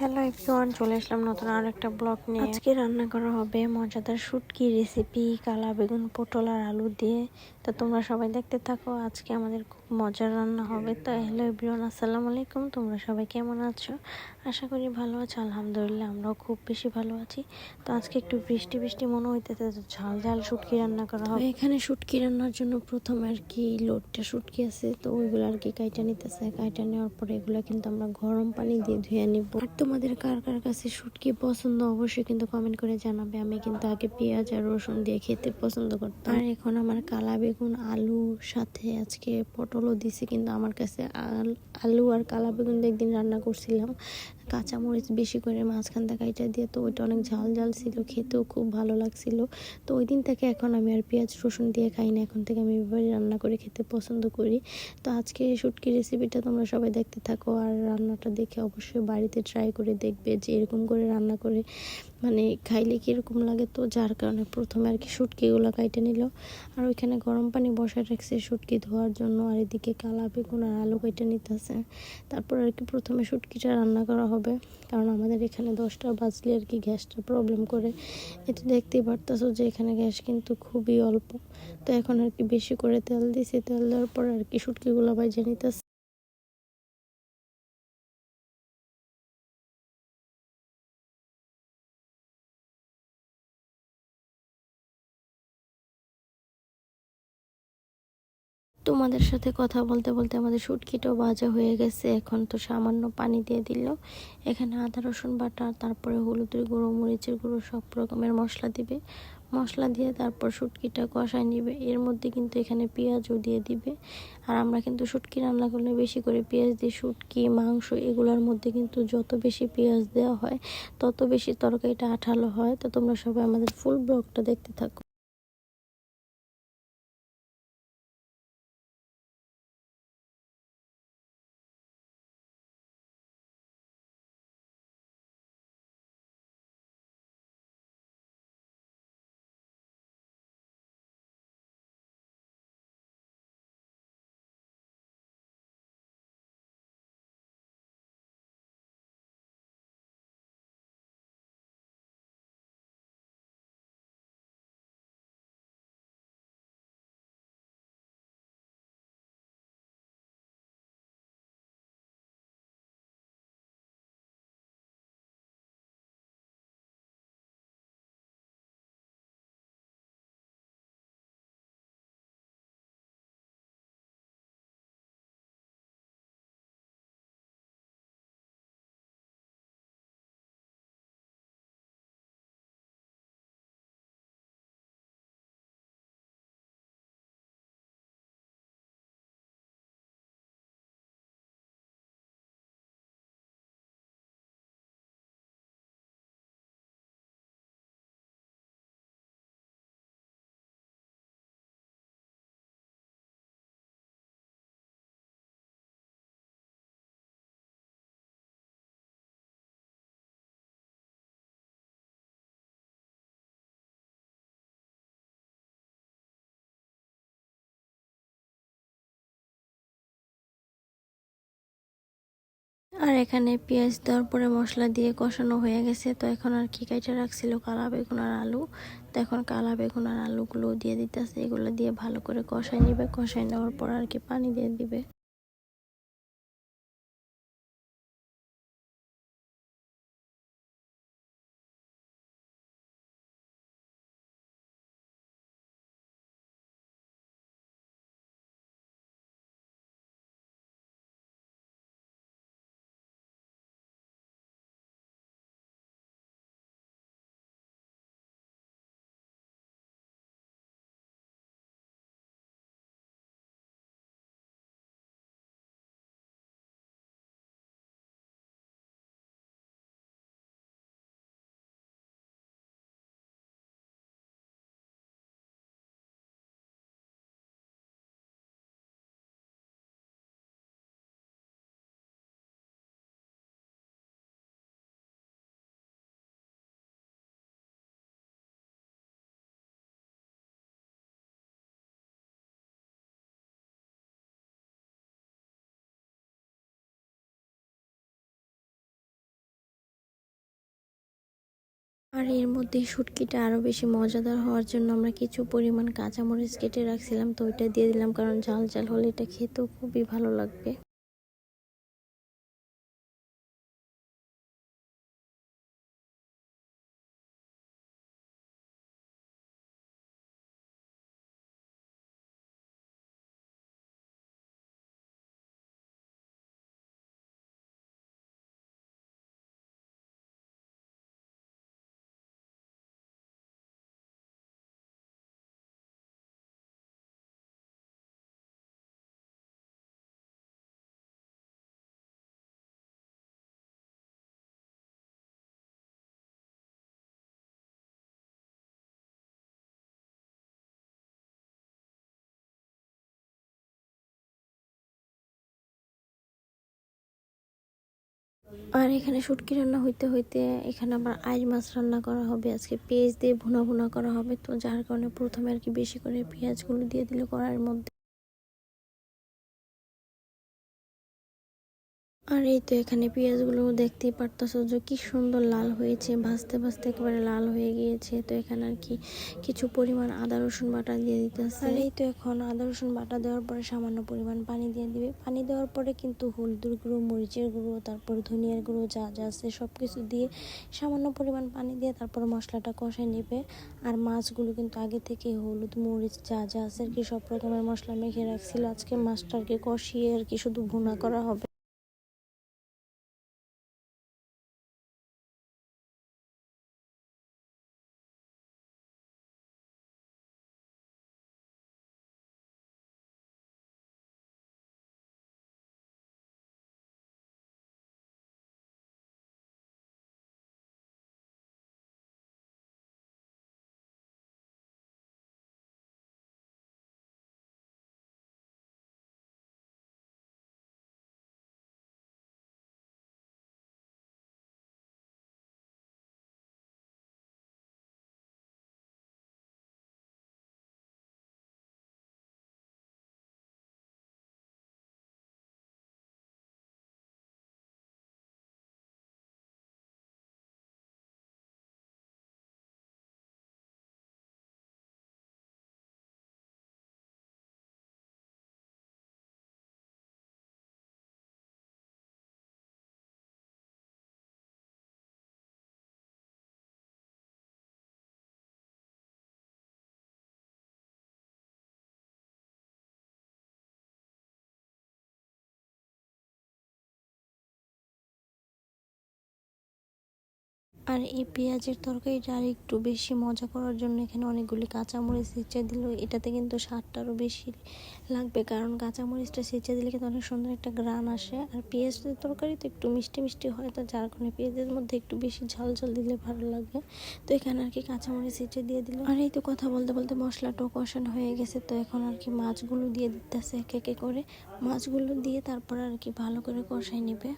Hello everyone, চলে আসলাম নতুন আর একটা ব্লগ নিয়ে। আজকে রান্না করা হবে মজাদার শুটকি রেসিপি, কালা বেগুন, পটল আর আলু দিয়ে। তো তোমরা সবাই দেখতে থাকো, আজকে আমাদের খুব মজার রান্না হবে। তো হ্যালো এভরিওয়ান, আসসালামু আলাইকুম। তোমরা সবাই কেমন আছো? আশা করি ভালো আছো। আলহামদুলিল্লাহ, আমরাও খুব বেশি ভালো আছি। তো আজকে একটু বৃষ্টি বৃষ্টি মনে হইতেছে, তো ঝাল ঝাল শুটকি রান্না করা হবে। এখানে শুটকি রান্নার জন্য প্রথম আর কি লোডটা শুটকি আছে, তো ওইগুলো আর কি কাইটা নিতেছে। কাইটা নেওয়ার পরে এগুলো কিন্তু আমরা গরম পানি দিয়ে ধুয়ে নিব। আর তোমাদের কার কার কাছে শুটকি পছন্দ অবশ্যই কিন্তু কমেন্ট করে জানাবে। আমি কিন্তু আগে পেঁয়াজ আর রসুন দিয়ে খেতে পছন্দ করতাম। আর এখন আমার কালা বেগুন, আলু, সাথে আজকে পটলও দিছি। কিন্তু আমার কাছে আলু আর কালা বেগুন দিয়ে একদিন রান্না করছিলাম কাঁচামরিচ বেশি করে মাঝখান থেকে কাইটা দিয়ে, তো ওইটা অনেক ঝাল ঝাল ছিল, খেতেও খুব ভালো লাগছিল। তো ওই দিন থেকে এখন আমি আর পেঁয়াজ রসুন দিয়ে খাই না, এখন থেকে আমি এভাবে রান্না করে খেতে পছন্দ করি। তো আজকে শুটকি রেসিপিটা তোমরা সবাই দেখতে থাকো, আর রান্নাটা দেখে অবশ্যই বাড়িতে ট্রাই করে দেখবে যে এরকম করে রান্না করে মানে খাইলে কীরকম লাগে। তো যার কারণে প্রথমে আর কি শুটকিগুলো কাইটে নিল, আর ওইখানে গরম পানি বসায় রাখছে শুটকি ধোয়ার জন্য। আর এদিকে কালা বেগুন আর আলু কেটে নিতেছে। তারপর আর কি প্রথমে শুটকিটা রান্না করা হবে, কারণ আমাদের এখানে 10টা বাজলে আর কি গ্যাসটা প্রবলেম করে। এটা দেখতেই পারতেছো যে এখানে গ্যাস কিন্তু খুবই অল্প। তো এখন আর কি বেশি করে তেল দিছি, তেল দেওয়ার পর আর কি শুটকিগুলো ভাজে নিতেছে। তোমাদের সাথে কথা বলতে বলতে আমাদের শুটকিটাও ভাজা হয়ে গেছে। এখন তো সামান্য পানি দিয়ে দিল। এখানে আদা রসুন বাটা, তারপরে হলুদের গুঁড়ো, মরিচের গুঁড়ো, সব রকমের মশলা দিবে। মশলা দিয়ে তারপর শুটকিটা কষায় নিবে। এর মধ্যে কিন্তু এখানে পেঁয়াজও দিয়ে দিবে। আর আমরা কিন্তু শুটকি রান্না করলে বেশি করে পেঁয়াজ দিই। শুটকি, মাংস এগুলোর মধ্যে কিন্তু যত বেশি পেঁয়াজ দেওয়া হয় তত বেশি তরকারিটা আঠালো হয়। তো তোমরা সবাই আমাদের ফুল ব্লগটা দেখতে থাকো। আর এখানে পেঁয়াজ দেওয়ার পরে মশলা দিয়ে কষানো হয়ে গেছে। তো এখন আর কি কাইটা রাখছিল কালা বেগুন আর আলু। তো এখন কালা বেগুন আর আলুগুলো দিয়ে দিতেছে। এগুলো দিয়ে ভালো করে কষাই নিবে। কষাই নেওয়ার পর আর কি পানি দিয়ে দিবে। আর এর মধ্যে শুটকিটা আরও বেশি মজাদার হওয়ার জন্য আমরা কিছু পরিমাণ কাঁচামরিচ কেটে রাখছিলাম, তো ওইটা দিয়ে দিলাম, কারণ ঝাল ঝাল হলে এটা খেতেও খুবই ভালো লাগবে। আর এখানে শুটকি রান্না হইতে হইতে এখানে আবার আইড় মাছ রান্না করা হবে। আজকে পেঁয়াজ দিয়ে ভুনা ভুনা করা হবে, তো যার কারণে প্রথমে আর কি বেশি করে পেঁয়াজগুলো দিয়ে দিলে কড়াইয়ের মধ্যে। আর এই তো এখানে পেঁয়াজগুলো দেখতেই পারতেছো যে কি সুন্দর লাল হয়েছে, ভাজতে ভাজতে একেবারে লাল হয়ে গিয়েছে। তো এখানে আর কি কিছু পরিমাণ আদা রসুন বাটা দিয়ে দিতেছে। আর এই তো এখন আদা রসুন বাটা দেওয়ার পরে সামান্য পরিমাণ পানি দিয়ে দিবে। পানি দেওয়ার পরে কিন্তু হলুদের গুঁড়ো, মরিচের গুঁড়ো, তারপর ধনিয়ার গুঁড়ো যা যা আছে সব কিছু দিয়ে সামান্য পরিমাণ পানি দিয়ে তারপর মশলাটা কষাই নেবে। আর মাছগুলো কিন্তু আগে থেকে হলুদ মরিচ যা যা আছে আর কি সব রকমের মশলা মেখে রাখছিল। আজকে মাছটা আর কি কষিয়ে আর কি শুধু ভুনা করা হবে। আর এই পেঁয়াজের তরকারিটা আর একটু বেশি মজা করার জন্য এখানে অনেকগুলি কাঁচামরিচ ছেঁচে দিল। এটাতে কিন্তু স্বাদটা আরও বেশি লাগবে, কারণ কাঁচামরিচটা ছেঁচে দিলে কিন্তু অনেক সুন্দর একটা গ্রান আসে। আর পেঁয়াজের তরকারি তো একটু মিষ্টি মিষ্টি হয়, তো যার কারণে পেঁয়াজের মধ্যে একটু বেশি ঝাল ঝাল দিলে ভালো লাগে। তো এখানে আর কি কাঁচামরিচ ছেঁচে দিয়ে দিল। আর এই তো কথা বলতে বলতে মশলাটাও কষানো হয়ে গেছে, তো এখন আর কি মাছগুলো দিয়ে দিতেছে এক একে করে। মাছগুলো দিয়ে তারপর আর কি ভালো করে কষাই নেবে।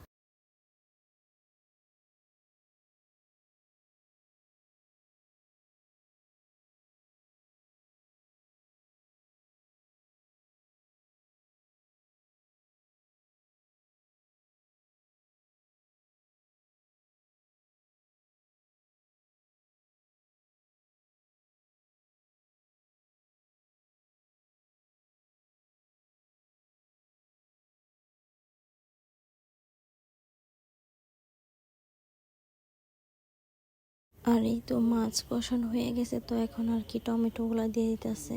আর এই তো মাছ কষানো হয়ে গেছে, তো এখন আর কি টমেটোগুলো দিয়ে দিতেছে।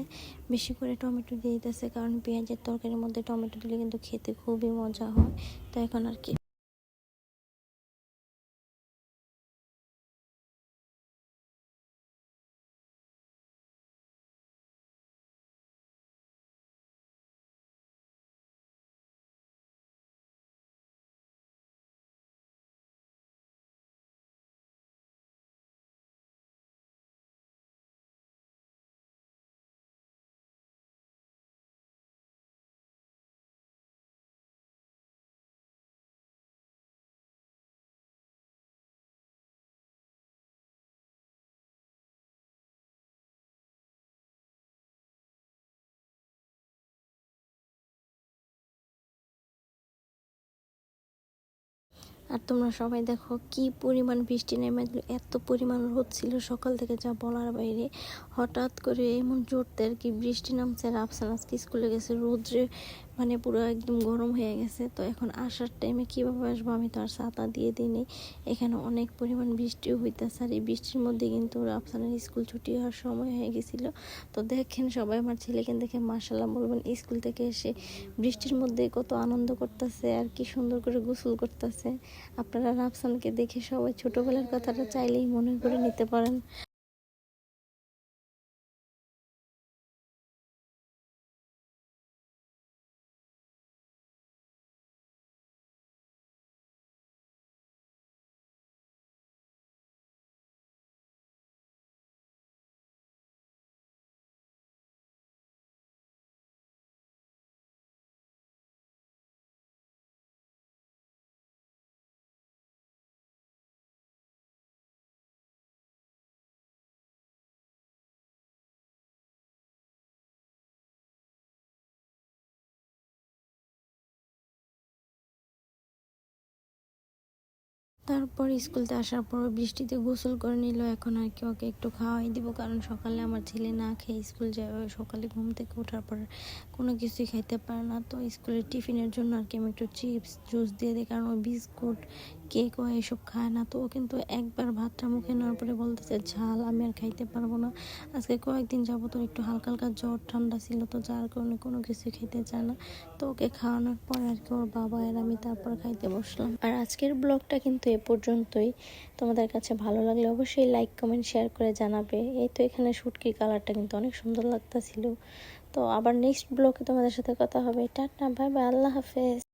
বেশি করে টমেটো দিয়ে দিতেছে, কারণ পেঁয়াজের তরকারির মধ্যে টমেটো দিলে কিন্তু খেতে খুবই মজা হয়। তো এখন আর কি আর তোমরা সবাই দেখো কি পরিমাণ বৃষ্টি নেমে দিল, এত পরিমাণ রোদ ছিল সকাল থেকে যা বলার বাইরে। হঠাৎ করে এমন জোরতে আর কি বৃষ্টি নামছে। আর আফসান আজকে স্কুলে গেছে রোদ্রে, মানে পুরো একদম গরম হয়ে গেছে। তো এখন আসার টাইমে কীভাবে আসবো, আমি তো আর ছাতা দিয়ে দিইনি। এখানে অনেক পরিমাণ বৃষ্টিও হইতেছে, আর এই বৃষ্টির মধ্যে কিন্তু আফসানের স্কুল ছুটি হওয়ার সময় হয়ে গেছিল। তো দেখেন সবাই আমার ছেলেকে দেখে মাশাআল্লাহ বলবেন, স্কুল থেকে এসে বৃষ্টির মধ্যে কত আনন্দ করতেছে আর কি সুন্দর করে গোসল করতেছে। আপনারা রাফসানকে দেখে সবাই ছোটবেলার কথাটা চাইলেই মনে করে নিতে পারেন। তারপর স্কুলতে আসার পর বৃষ্টিতে গোসল করে নিল। এখন আর কি ওকে একটু খাওয়াই দিব, কারণ সকালে আমার ছেলে না খেয়ে স্কুল যায়। সকালে ঘুম থেকে ওঠার পর কোনো কিছুই খাইতে পারে না। তো স্কুলের টিফিনের জন্য আর কি আমি একটু চিপস জুস দিয়ে দিই, কারণ ওই বিস্কুট কেক ও এসব খায় না। তো ও কিন্তু একবার ভাতটা মুখে নেওয়ার পরে বলতেছে ঝাল, আমি আর খাইতে পারবো না। আজকে কয়েকদিন যাবো তো একটু হালকা হালকা জ্বর ঠান্ডা ছিল, তো যার কারণে কোনো কিছু খেতে চায় না। তো ওকে খাওয়ানোর পর আর কি ওর বাবা আর আমি তারপর খাইতে বসলাম। আর আজকের ব্লগটা কিন্তু এ পর্যন্তই। তোমাদের কাছে ভালো লাগলে অবশ্যই লাইক কমেন্ট শেয়ার করে জানাবে। এই তো এখানে শুটকির কালারটা কিন্তু অনেক সুন্দর লাগতেছিল। তো আবার নেক্সট ব্লগে তোমাদের সাথে কথা হবে। টাটা, বাই বাই, আল্লাহ হাফেজ।